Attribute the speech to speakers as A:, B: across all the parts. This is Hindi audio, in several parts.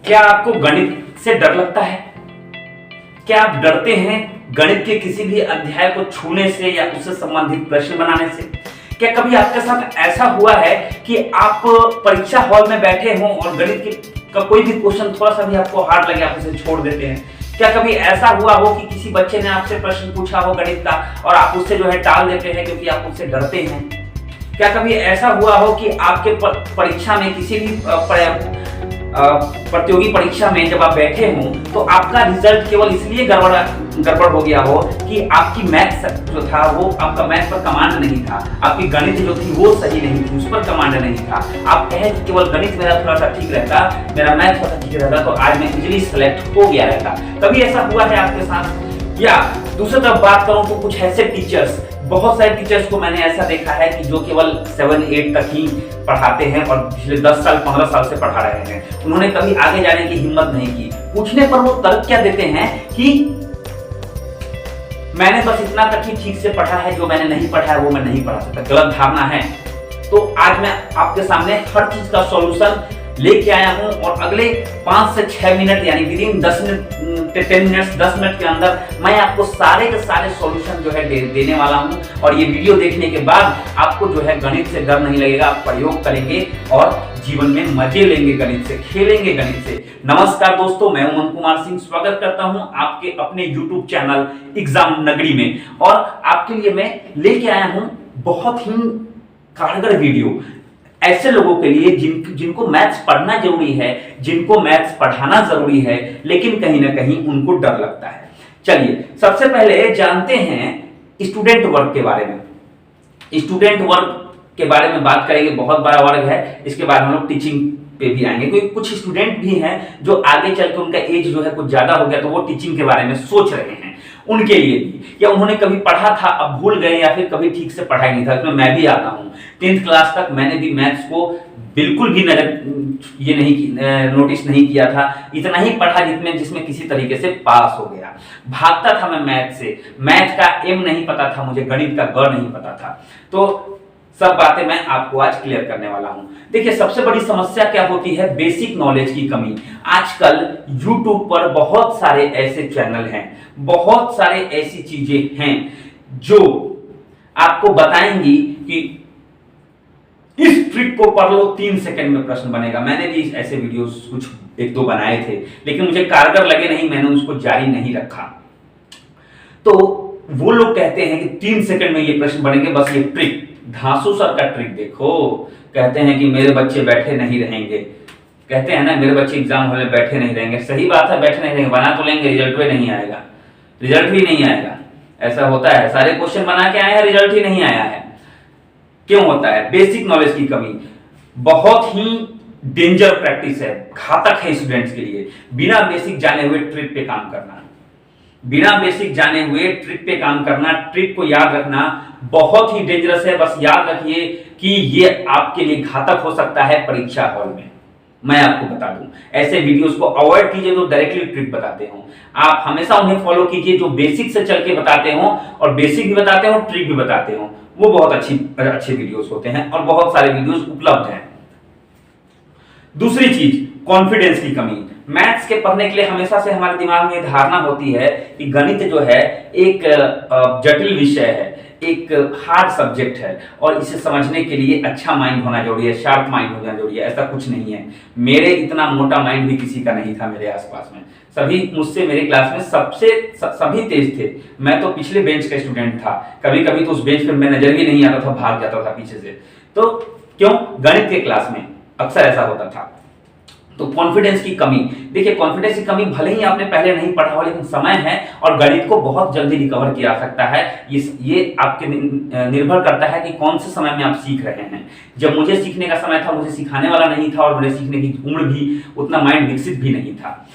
A: क्या आपको गणित से डर लगता है? क्या आप डरते हैं गणित के किसी भी अध्याय को छूने से या उससे संबंधित प्रश्न बनाने से? क्या कभी आपके साथ ऐसा हुआ है कि आप परीक्षा हॉल में बैठे हों और गणित का कोई भी क्वेश्चन थोड़ा सा भी आपको हार्ड लगे, आप उसे छोड़ देते हैं? क्या कभी ऐसा हुआ हो कि किसी बच्चे ने आपसे प्रश्न पूछा हो गणित का और आप उससे जो है टाल देते हैं क्योंकि आप उससे डरते हैं? क्या कभी ऐसा हुआ हो कि आपके परीक्षा में किसी भी प्रतियोगी परीक्षा में जब आप बैठे हों तो आपका रिजल्ट केवल इसलिए गड़बड़ हो गया हो कि आपकी मैथ जो था वो आपका मैथ पर कमांड नहीं था, आपकी गणित जो थी वो सही नहीं थी, उस पर कमांड नहीं था। आप कहें कि केवल गणित मेरा थोड़ा सा ठीक रहता, मेरा मैथ थोड़ा सा ठीक रहता तो आज मैं इजीली सिलेक्ट हो गया रहता। कभी ऐसा हुआ है आपके साथ? या दूसरी तरफ बात करूं तो कुछ ऐसे टीचर्स, बहुत सारे टीचर्स को मैंने ऐसा देखा है कि जो केवल 7-8 तक ही पढ़ाते हैं और पिछले 10 साल 15 साल से पढ़ा रहे हैं। उन्होंने कभी आगे जाने की हिम्मत नहीं की। पूछने पर वो तर्क क्या देते हैं कि मैंने बस इतना तक ही ठीक से पढ़ा है, जो मैंने नहीं पढ़ा है वो मैं नहीं पढ़ा सकता। गलत धारणा है। तो आज मैं आपके सामने हर चीज का सॉल्यूशन लेके आया हूं और अगले 5 से 6 मिनट यानी विदिन 10 मिनट के अंदर मैं आपको सारे के सारे सॉल्यूशन जो है देने वाला हूं। और ये वीडियो देखने के बाद आपको जो है गणित से डर नहीं लगेगा, आप प्रयोग करेंगे और जीवन में मजे लेंगे, गणित से खेलेंगे, गणित से। नमस्कार दोस्तों, मैं उमन कुमार सिंह स्वागत करता हूं आपके अपने यूट्यूब चैनल एग्जाम नगरी में। और आपके लिए मैं लेके आया हूं बहुत ही कारगर वीडियो ऐसे लोगों के लिए जिनको मैथ्स पढ़ना जरूरी है, जिनको मैथ्स पढ़ाना जरूरी है, लेकिन कहीं ना कहीं उनको डर लगता है। चलिए सबसे पहले जानते हैं स्टूडेंट वर्ग के बारे में। स्टूडेंट वर्ग के बारे में बात करेंगे, बहुत बड़ा वर्ग है। इसके बाद हम लोग टीचिंग पे भी आएंगे, क्योंकि कुछ स्टूडेंट भी हैं जो आगे चल के उनका एज जो है कुछ ज्यादा हो गया तो वो टीचिंग के बारे में सोच रहे हैं, उनके लिए भी। या उन्होंने कभी पढ़ा था अब भूल गए, या फिर कभी ठीक से पढ़ा ही नहीं था। इसमें मैं भी आता हूं। 10th क्लास तक मैंने भी मैथ्स को बिल्कुल भी नोटिस नहीं किया था। इतना ही पढ़ा जिसमें किसी तरीके से पास हो गया। भागता था मैं मैथ से। मैथ का एम नहीं पता था मुझे, गणित का ग नहीं पता था। तो सब बातें मैं आपको आज क्लियर करने वाला हूं। देखिए सबसे बड़ी समस्या क्या होती है? बेसिक नॉलेज की कमी। आजकल YouTube पर बहुत सारे ऐसे चैनल हैं, बहुत सारे ऐसी चीजें हैं जो आपको बताएंगी कि इस ट्रिक को पढ़ लो 3 सेकंड में प्रश्न बनेगा। मैंने भी ऐसे वीडियोस कुछ 1-2 बनाए थे, लेकिन मुझे कारगर लगे नहीं, मैंने उसको जारी नहीं रखा। तो वो लोग कहते हैं कि 3 सेकंड में ये प्रश्न बनेंगे, बस ये ट्रिक। धांसू सर का ट्रिक देखो। कहते हैं कि मेरे बच्चे बैठे नहीं रहेंगे, कहते हैं ना मेरे बच्चे एग्जाम हॉल में बैठे नहीं रहेंगे। सही बात है, बैठे नहीं रहेंगे, बना तो लेंगे, रिजल्ट भी नहीं आएगा, रिजल्ट भी नहीं आएगा। ऐसा होता है, सारे क्वेश्चन बना के आए हैं, रिजल्ट ही नहीं आया है। क्यों होता है? बेसिक नॉलेज की कमी। बहुत ही डेंजर प्रैक्टिस है, घातक है स्टूडेंट्स के लिए। बिना बेसिक जाने हुए ट्रिक पे काम करना, बिना बेसिक जाने हुए ट्रिक पे काम करना, ट्रिक को याद रखना बहुत ही डेंजरस है। बस याद रखिए कि ये आपके लिए घातक हो सकता है परीक्षा हॉल में। मैं आपको बता दूं, ऐसे वीडियोस को अवॉइड कीजिए जो डायरेक्टली ट्रिक बताते हो। आप हमेशा उन्हें फॉलो कीजिए जो बेसिक से चल के बताते हो, और बेसिक भी बताते हो, ट्रिक भी बताते हो। वो बहुत अच्छे वीडियोस होते हैं और बहुत सारे वीडियोस उपलब्ध हैं। दूसरी चीज, कॉन्फिडेंस की कमी। मैथ्स के पढ़ने के लिए हमेशा से हमारे दिमाग में धारणा होती है कि गणित जो है एक जटिल विषय है, एक हार्ड सब्जेक्ट है और इसे समझने के लिए अच्छा माइंड होना जरूरी है, शार्प माइंड होना जरूरी है। ऐसा कुछ नहीं है। मेरे इतना मोटा माइंड भी किसी का नहीं था मेरे आसपास में। सभी मुझसे मेरे क्लास में सभी तेज थे। मैं तो पिछले बेंच का स्टूडेंट था। कभी कभी तो उस बेंच पर मैं नजर भी नहीं आता था, भाग जाता था पीछे से। तो क्यों? गणित के क्लास में अक्सर ऐसा होता था। तो कॉन्फिडेंस की कमी। देखिए कॉन्फिडेंस की कमी भले ही आपने पहले नहीं पढ़ा हो, लेकिन समय है और गणित को बहुत जल्दी रिकवर किया जा सकता है। ये आपके निर्भर करता है कि कौन से समय में आप सीख रहे हैं। जब मुझे सीखने का समय था, मुझे सिखाने वाला नहीं था और मेरे सीखने की उम्र भी, उतना माइंड विकसित भी नहीं था।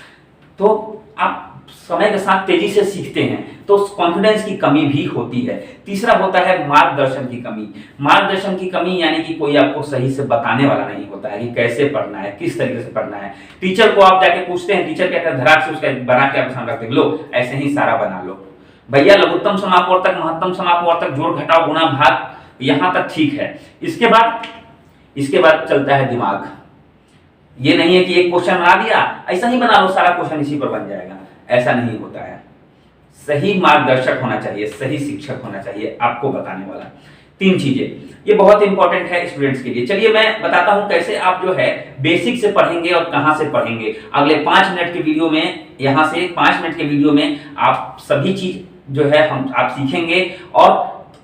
A: तो आप समय के साथ तेजी से सीखते हैं तो कॉन्फिडेंस की कमी भी होती है। तीसरा होता है मार्गदर्शन की कमी। मार्गदर्शन की कमी यानी कि कोई आपको सही से बताने वाला नहीं होता है कि कैसे पढ़ना है, किस तरीके से पढ़ना है। टीचर को आप जाके पूछते हैं, टीचर कहता है धड़ाक से उसका बना के आप सामने रख देंगे, लो ऐसे ही सारा बना लो। भैया लघुत्तम समापवर्तक, महत्तम समापवर्तक, जोड़ घटाव गुणा भाग, यहां तक ठीक है। इसके बाद चलता है दिमाग। ये नहीं है कि एक क्वेश्चन बना दिया ऐसा ही बना लो, सारा क्वेश्चन इसी पर बन जाएगा, ऐसा नहीं होता है। सही मार्गदर्शक होना चाहिए, सही शिक्षक होना चाहिए आपको बताने वाला। 3 चीजें ये बहुत इंपॉर्टेंट है स्टूडेंट्स के लिए। चलिए मैं बताता हूं कैसे आप जो है बेसिक से पढ़ेंगे और कहां से पढ़ेंगे। अगले 5 मिनट के वीडियो में, यहां से 5 मिनट के वीडियो में आप सभी चीज जो है आप सीखेंगे और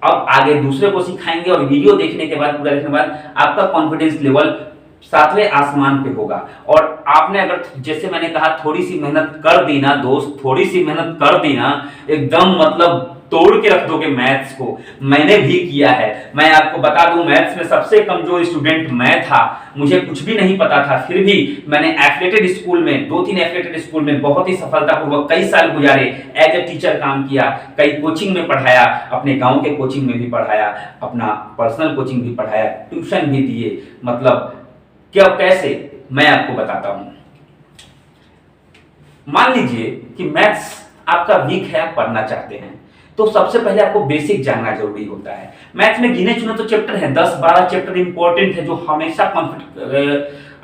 A: अब आगे दूसरे को सिखाएंगे, और वीडियो देखने के बाद, पूरा देखने के बाद आपका कॉन्फिडेंस लेवल 7वें आसमान पे होगा। और आपने अगर जैसे मैंने कहा थोड़ी सी मेहनत कर दी ना दोस्त, थोड़ी सी मेहनत कर दी ना, एकदम मतलब तोड़ के रख दोगे मैथ्स को। मैंने भी किया है, मैं आपको बता दूं मैथ्स में सबसे कमजोर स्टूडेंट मैं था, मुझे कुछ भी नहीं पता था, फिर भी मैंने एफिलिएटेड स्कूल में, 2-3 एफिलिएटेड स्कूल में बहुत ही सफलतापूर्वक कई साल गुजारे, एज ए टीचर काम किया, कई कोचिंग में पढ़ाया, अपने गांव के कोचिंग में भी पढ़ाया, अपना पर्सनल कोचिंग भी पढ़ाया, ट्यूशन भी दिए, मतलब क्या कैसे मैं आपको बताता हूं। मान लीजिए कि मैथ्स आपका वीक है, आप पढ़ना चाहते हैं, तो सबसे पहले आपको बेसिक जानना जरूरी होता है। मैथ्स में गिने चुने तो चैप्टर हैं, 10-12 चैप्टर इंपॉर्टेंट है जो हमेशा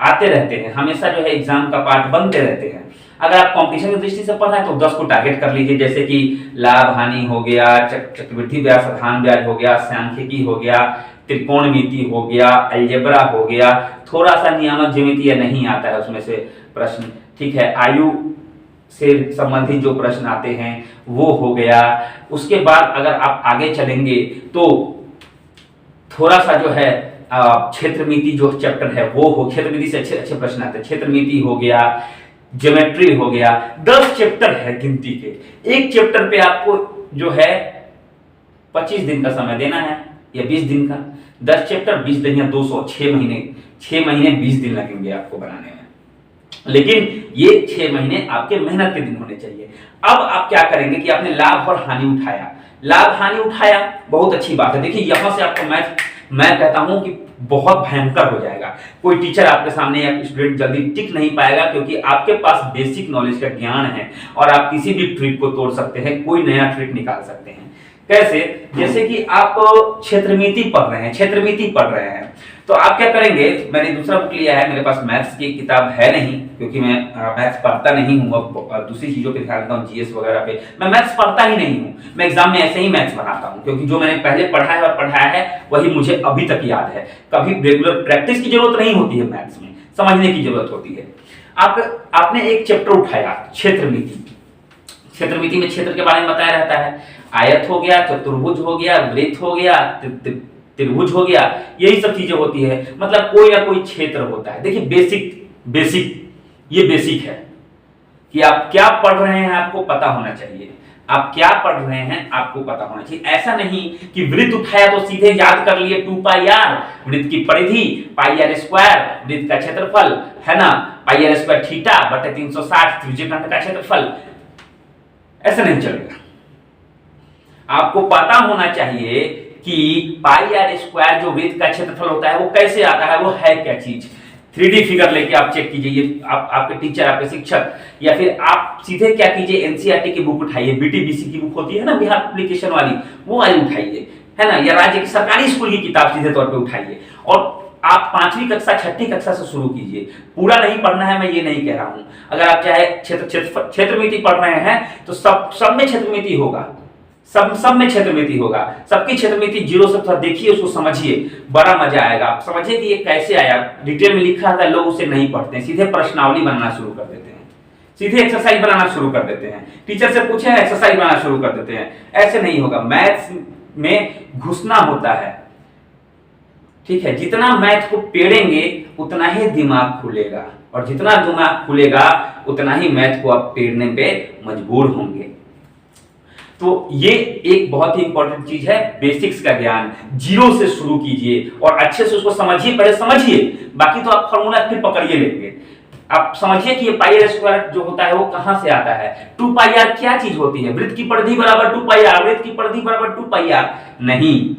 A: आते रहते हैं, हमेशा जो है एग्जाम का पार्ट बनते रहते हैं। अगर आप कंपटीशन की दृष्टि से पढ़ रहे हैं तो 10 को टारगेट कर लीजिए, जैसे कि लाभ हानि हो गया, चक्रवृद्धि ब्याज, साधारण ब्याज हो गया, सांख्यिकी हो गया, त्रिकोणमिति हो गया, अलजेब्रा हो गया, थोड़ा सा नियामक ज्यामिति या नहीं आता है उसमें से प्रश्न, ठीक है, आयु से संबंधित जो प्रश्न आते हैं वो हो गया। उसके बाद अगर आप आगे चलेंगे तो थोड़ा सा जो है क्षेत्रमिति जो चैप्टर है वो हो, क्षेत्रमिति से अच्छे अच्छे प्रश्न आते हैं, क्षेत्रमिति हो गया, ज्योमेट्री हो गया। 10 चैप्टर है गिनती के, एक चैप्टर पे आपको जो है 25 दिन का समय देना है या 20 दिन का। 10 चैप्टर 20 दिन या 200, 6 महीने 20 दिन लगेंगे आपको बनाने में, लेकिन ये 6 महीने आपके मेहनत के दिन होने चाहिए। अब आप क्या करेंगे कि आपने लाभ और हानि उठाया, लाभ हानि उठाया, बहुत अच्छी बात है। देखिए यहां से आपको मैं कहता हूं कि बहुत भयंकर हो जाएगा, कोई टीचर आपके सामने या स्टूडेंट जल्दी टिक नहीं पाएगा, क्योंकि आपके पास बेसिक नॉलेज का ज्ञान है और आप किसी भी ट्रिक को तोड़ सकते हैं, कोई नया ट्रिक निकाल सकते हैं। कैसे? जैसे कि आप क्षेत्रमिति पढ़ रहे हैं तो आप क्या करेंगे, मैंने दूसरा बुक लिया है, मेरे पास मैथ्स की किताब है नहीं, क्योंकि मैं मैथ्स पढ़ता नहीं हूँ, अब दूसरी चीजों पे ध्यान देता हूँ, जीएस वगैरह पे मैं मैथ्स पढ़ता ही नहीं हूँ, मैं एग्जाम में ऐसे ही मैथ्स बनाता हूँ, क्योंकि जो मैंने पहले पढ़ा है और पढ़ाया है वही मुझे अभी तक याद है। कभी रेगुलर प्रैक्टिस की जरूरत नहीं होती है, मैथ्स में समझने की जरूरत होती है। आपने एक चैप्टर उठाया क्षेत्रमिति में क्षेत्र के बारे में बताया रहता है, आयत हो गया, चतुर्भुज हो गया, वृत्त हो गया, त्रिभुज हो गया, यही सब चीजें होती है, मतलब कोई ना कोई क्षेत्र होता है। देखिए ये बेसिक है कि आप क्या पढ़ रहे हैं आपको पता होना चाहिए, आप क्या पढ़ रहे हैं आपको पता होना चाहिए। ऐसा नहीं कि वृत्त उठाया तो सीधे याद कर लिए 2πr, वृत्त की परिधि πr², वृत्त का क्षेत्रफल है ना πr² थीटा बटे 360, त्रिज्यखंड का क्षेत्रफल, ऐसा नहीं चलेगा। आपको पता होना चाहिए कि πr² जो वृत्त का क्षेत्रफल होता है वो कैसे आता है, वो है क्या चीज। 3D फिगर लेके आप चेक कीजिए, आपके टीचर, आपके शिक्षक, या फिर आप सीधे क्या कीजिए, एनसीईआरटी की बुक उठाइए, बीटीबीसी की बुक होती है ना, बिहार एप्लीकेशन वाली, वो वाली उठाइए, है ना, या राज्य की सरकारी स्कूल की किताब सीधे तौर पे उठाइए और आप 5वीं कक्षा 6ठी कक्षा से शुरू कीजिए। पूरा नहीं पढ़ना है, मैं ये नहीं कह रहा हूं। अगर आप चाहे क्षेत्रमिति पढ़ रहे हैं तो सब में क्षेत्रमिति होगा, सब में क्षेत्रमिति होगा, सबकी क्षेत्रमिति 0 से थोड़ा देखिए, उसको समझिए, बड़ा मजा आएगा। आप समझिए कि ये कैसे आया, डिटेल में लिखा था, लोग उसे नहीं पढ़ते हैं, सीधे प्रश्नावली बनाना शुरू कर देते हैं, सीधे एक्सरसाइज बनाना शुरू कर देते हैं, टीचर से पूछे एक्सरसाइज बनाना शुरू कर देते हैं। ऐसे नहीं होगा, मैथ्स में घुसना होता है, ठीक है। जितना मैथ को पेड़ेंगे उतना ही दिमाग खुलेगा, और जितना दिमाग खुलेगा उतना ही मैथ को आप पेड़ने पे मजबूर होंगे। तो ये एक बहुत ही इंपॉर्टेंट चीज है, बेसिक्स का ज्ञान 0 से शुरू कीजिए और अच्छे से उसको समझिए, पहले समझिए, बाकी तो आप फॉर्मूला फिर पकड़िए लेंगे। आप समझिए कि ये πr² जो होता है वो कहां से आता है, 2πr क्या चीज होती है, वृत्त की परिधि बराबर 2πr, वृत्त की परिधि बराबर 2πr नहीं,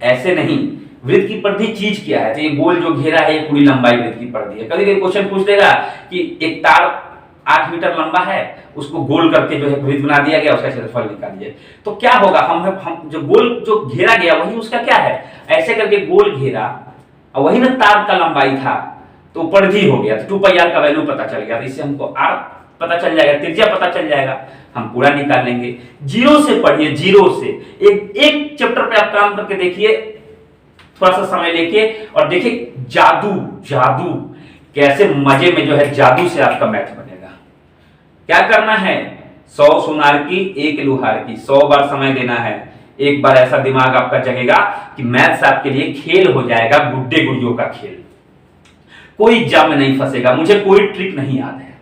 A: ऐसे नहीं। वृत्त की परिधि चीज क्या है, तो ये गोल जो घेरा है ये पूरी लंबाई वृत्त की परिधि है। कभी कभी क्वेश्चन पूछ देगा कि एक तार 8 मीटर लंबा है, उसको गोल करके जो है वृत्त बना दिया गया, उसका क्षेत्रफल निकालिए, तो क्या होगा, हम जो गोल जो घेरा गया वही उसका क्या है, ऐसे करके गोल घेरा और वही ना तार का लंबाई था, तो परिधि हो गया, तो 2 पाई आर का वैल्यू पता चल गया, तो इससे हमको आर पता चल जाएगा, त्रिज्या पता चल जाएगा, हम पूरा निकाल लेंगे। जीरो से पढ़िए, जीरो से एक चैप्टर पे आप काम करके देखिए, थोड़ा सा समय लेके और देखिए जादू जादू कैसे मजे में जो है जादू से आपका मैथ बनेगा। क्या करना है, 100 सुनार की 1 लुहार की, 100 बार समय देना है। एक बार ऐसा दिमाग आपका जगेगा कि मैथ्स आपके लिए खेल हो जाएगा, गुड्डे गुड़ियों का खेल। कोई एग्जाम में नहीं फंसेगा। मुझे कोई ट्रिक नहीं याद है,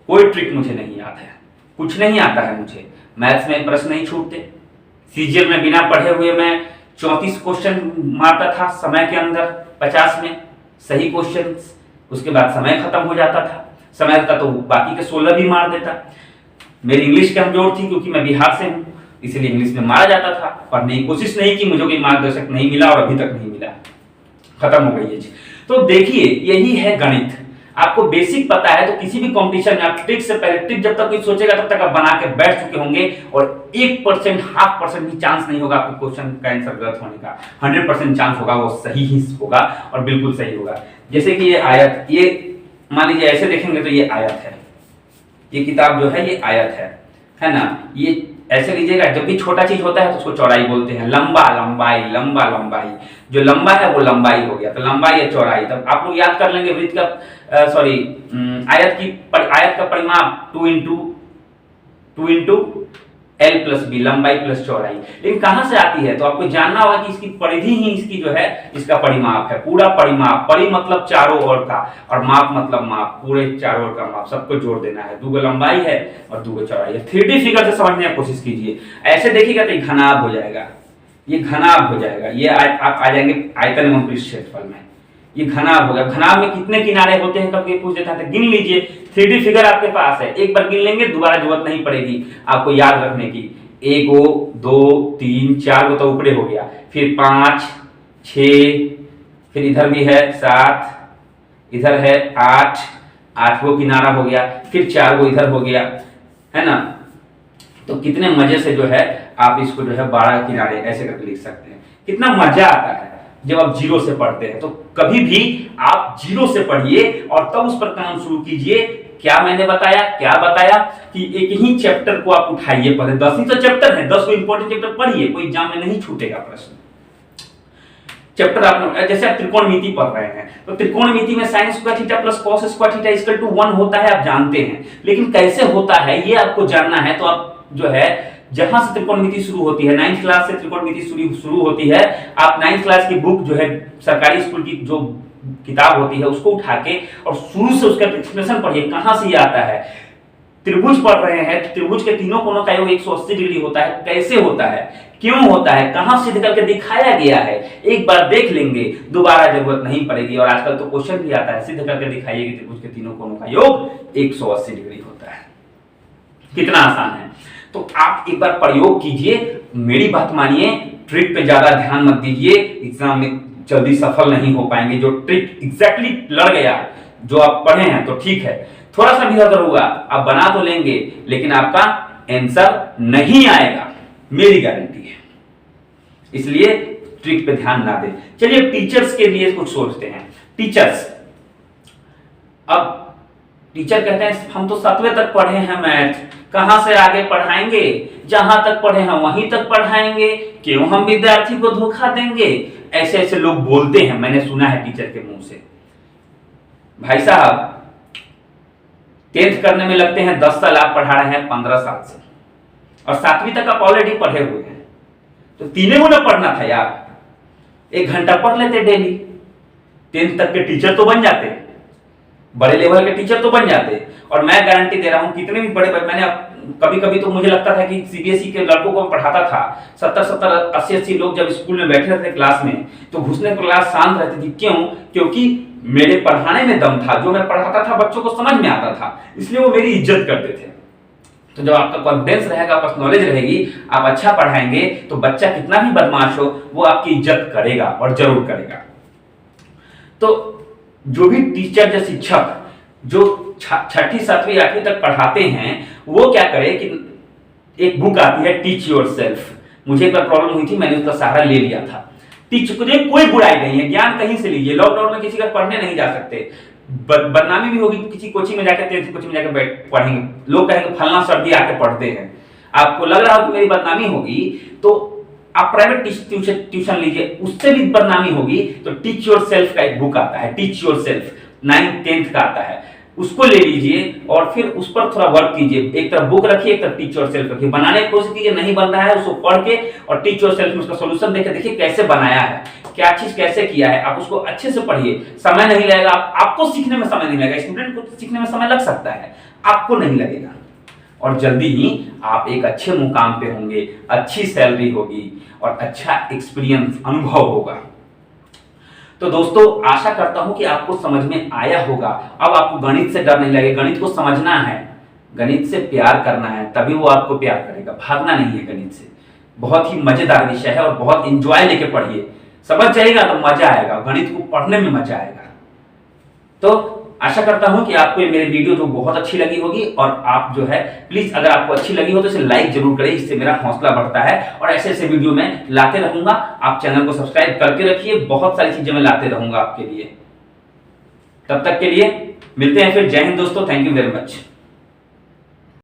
A: कोई ट्रिक मुझे नहीं याद है, कुछ नहीं आता है मुझे। मैथ्स में प्रश्न नहीं छूटते। सीजीएल में बिना पढ़े हुए मैं 34 क्वेश्चन मारता था समय के अंदर, 50 में सही क्वेश्चन, उसके बाद समय खत्म हो जाता था। समय रहता तो बाकी के 16 भी मार देता। मेरी इंग्लिश कमजोर थी क्योंकि मैं बिहार से हूं, इसलिए इंग्लिश में मारा जाता था। पढ़ने की कोशिश नहीं की, मुझे कोई मार्गदर्शक नहीं मिला और अभी तक नहीं मिला, खत्म हो गई ये चीज। तो देखिए यही है गणित। आपको बेसिक पता है तो किसी भी कंपटीशन में आप ट्रिक से पहले, ट्रिक जब तक कोई सोचेगा तब तक आप बना के बैठ चुके होंगे और 1% 0.5% भी चांस नहीं होगा आपके क्वेश्चन का आंसर गलत होने का। 100% चांस होगा वो सही ही होगा और बिल्कुल सही होगा। जैसे कि ये आयत, ये मान लीजिए ऐसे देखेंगे तो ये आयत है, ये किताब जो है ये आयत है ना। ये ऐसे लीजिएगा, जब भी छोटा चीज होता है तो उसको चौड़ाई बोलते हैं। लंबा लंबाई, लंबा लंबाई, जो लंबा है वो लंबाई हो गया, तो लंबाई या चौड़ाई। तब आप लोग याद कर लेंगे वृत्त का आयत का परिमाप 2 इंटू L प्लस बी, लंबाई प्लस चौड़ाई। लेकिन कहां से आती है, तो आपको जानना होगा कि इसकी परिधि ही इसकी जो है इसका परिमाप है, पूरा परिमाप। परि मतलब चारों ओर का और माप मतलब माप, पूरे चारों ओर का माप, सबको जोड़ देना है। 2 लंबाई है और 2 चौड़ाई है। 3D फिगर से समझने की कोशिश कीजिए। ऐसे देखिएगा तो ये घनाभ हो जाएगा, ये घनाभ हो जाएगा। ये आप आ जाएंगे आयतन एवं पृष्ठ क्षेत्रफल में, ये घनाभ हो गया। घनाभ में कितने किनारे होते हैं कभी पूछ देता है, तो गिन लीजिए। 3D फिगर आपके पास है, एक बार गिन लेंगे, दोबारा जरूरत नहीं पड़ेगी आपको याद रखने की। 1 2 3 4 तो ऊपरे हो गया, फिर 5 6, फिर इधर भी है 7, इधर है 8 किनारा हो गया, फिर 4 इधर हो गया, है ना। तो कितने मजे से जो है आप इसको जो है 12 किनारे ऐसे करके लिख सकते हैं। कितना मजा आता है जब आप जीरो से पढ़ते हैं। तो कभी भी आप जीरो से पढ़िए और तब उस पर काम शुरू कीजिए। क्या मैंने बताया, क्या बताया कि एक ही चैप्टर को आप उठाइए, पहले 10 ही तो चैप्टर है, 10 को इंपॉर्टेंट चैप्टर पढ़िए, कोई एग्जाम में नहीं छूटेगा प्रश्न। चैप्टर आप जैसे आप त्रिकोणमिति पढ़ रहे हैं तो त्रिकोणमिति में sin square theta plus cos square theta equal to 1 होता है, आप जानते हैं। लेकिन कैसे होता है ये आपको जानना है, तो आप जो है जहां से त्रिकोणमिति शुरू होती है, 9th क्लास से त्रिकोणमिति शुरू होती है। आप 9th क्लास की बुक जो है सरकारी स्कूल की जो किताब होती है उसको उठा के और शुरू से उसका एक्सप्लेनेशन पढ़िए, कहां से ये आता है। त्रिभुज पढ़ रहे हैं, त्रिभुज के तीनों कोणों का योग 180 डिग्री होता है। कैसे होता है, क्यों होता है, कहां सिद्ध करके दिखाया गया है, एक बार देख लेंगे, दोबारा जरूरत नहीं पड़ेगी। और आजकल तो क्वेश्चन भी आता है, सिद्ध करके दिखाइए कि त्रिभुज के तीनों कोणों का योग 180 डिग्री होता है। कितना आसान है। तो आप एक बार प्रयोग कीजिए, मेरी बात मानिए, ट्रिक पे ज्यादा ध्यान मत दीजिए, एग्जाम में जल्दी सफल नहीं हो पाएंगे। जो ट्रिक एग्जैक्टली लड़ गया, जो आप पढ़े हैं तो ठीक है, थोड़ा सा भी अगर हुआ आप बना तो लेंगे, लेकिन आपका आंसर नहीं आएगा, मेरी गारंटी है। इसलिए ट्रिक पे ध्यान ना दें। चलिए टीचर्स के लिए कुछ सोचते हैं। टीचर्स, अब टीचर कहते हैं हम तो 7वें तक पढ़े हैं मैथ, कहां से आगे पढ़ाएंगे, जहां तक पढ़े हैं वहीं तक पढ़ाएंगे, क्यों हम विद्यार्थी को धोखा देंगे। ऐसे ऐसे लोग बोलते हैं, मैंने सुना है टीचर के मुंह से। भाई साहब 10th करने में लगते हैं 10 साल, आप पढ़ा रहे हैं 15 साल से, और 7वीं तक आप ऑलरेडी पढ़े हुए हैं। तो 3 गुना पढ़ना था यार, 1 घंटा पढ़ लेते डेली, 10th तक के टीचर तो बन जाते, बड़े लेवल के टीचर तो बन जाते। और मैं गारंटी दे रहा हूं कितने भी बड़े, मैंने कभी कभी तो मुझे लगता था कि सीबीएसई के लड़कों को पढ़ाता था, 70 80 लोग जब स्कूल में बैठे रहते क्लास में तो घुसने क्लास शांत रहती थी। क्यों? क्योंकि मेरे पढ़ाने में दम था, जो मैं पढ़ाता था बच्चों को समझ में आता था, इसलिए वो मेरी इज्जत करते थे। तो जब आपका कॉन्फिडेंस रहेगा, आपका नॉलेज रहेगी, आप अच्छा पढ़ाएंगे तो बच्चा कितना भी बदमाश हो वो आपकी इज्जत करेगा और जरूर करेगा। तो जो भी टीचर या शिक्षक जो 6ठी 7वीं 8वीं तक पढ़ाते हैं, वो क्या करे कि एक बुक आती है टीच योरसेल्फ। मुझे एक बार प्रॉब्लम हुई थी, मैंने उसका सहारा ले लिया था। कोई बुराई नहीं है, ज्ञान कहीं से लीजिए। लॉकडाउन में किसी का पढ़ने नहीं जा सकते, बदनामी भी होगी, किसी कोचिंग में जाकर 10th कोचिंग में जाकर पढ़ेंगे, लोग कहेंगे फलना सर भी आके पढ़ते हैं। आपको लग रहा हो कि मेरी बदनामी होगी तो आप प्राइवेट ट्यूशन लीजिए, उससे भी बदनामी होगी तो टीच योर सेल्फ का एक बुक आता है, teach your self 9th 10th का आता है, उसको ले लीजिए और फिर उस पर थोड़ा वर्क कीजिए। एक तरफ बुक रखिए, एक तरफ टीच योर सेल्फ रखिए, बनाने की कोशिश कीजिए, नहीं बन रहा है उसको पढ़ के और टीच योर सेल्फ में उसका सोल्यूशन देके देखिए कैसे बनाया है, क्या चीज कैसे किया है। आप उसको अच्छे से पढ़िए, समय नहीं लगेगा, आपको सीखने में समय नहीं लगेगा, स्टूडेंट को सीखने में समय लग सकता है, आपको नहीं लगेगा, और जल्दी ही आप एक अच्छे मुकाम पे होंगे, अच्छी सैलरी होगी और अच्छा एक्सपीरियंस अनुभव होगा। तो दोस्तों आशा करता हूं कि आपको समझ में आया होगा। अब आपको गणित से डर नहीं लगेगा, गणित को समझना है, गणित से प्यार करना है, तभी वो आपको प्यार करेगा, भागना नहीं है गणित से। बहुत ही मजेदार विषय है और बहुत एंजॉय लेके पढ़िए, समझ जाएगा तो मजा आएगा, गणित को पढ़ने में मजा आएगा। तो आशा करता हूं कि आपको ये मेरी वीडियो जो बहुत अच्छी लगी होगी, और आप जो है प्लीज अगर आपको अच्छी लगी हो तो इसे लाइक जरूर करें, इससे मेरा हौसला बढ़ता है और ऐसे ऐसे वीडियो मैं लाते रहूंगा। आप चैनल को सब्सक्राइब करके रखिए, बहुत सारी चीजें मैं लाते रहूंगा आपके लिए। तब तक के लिए मिलते हैं फिर, जय हिंद दोस्तों, थैंक यू वेरी मच।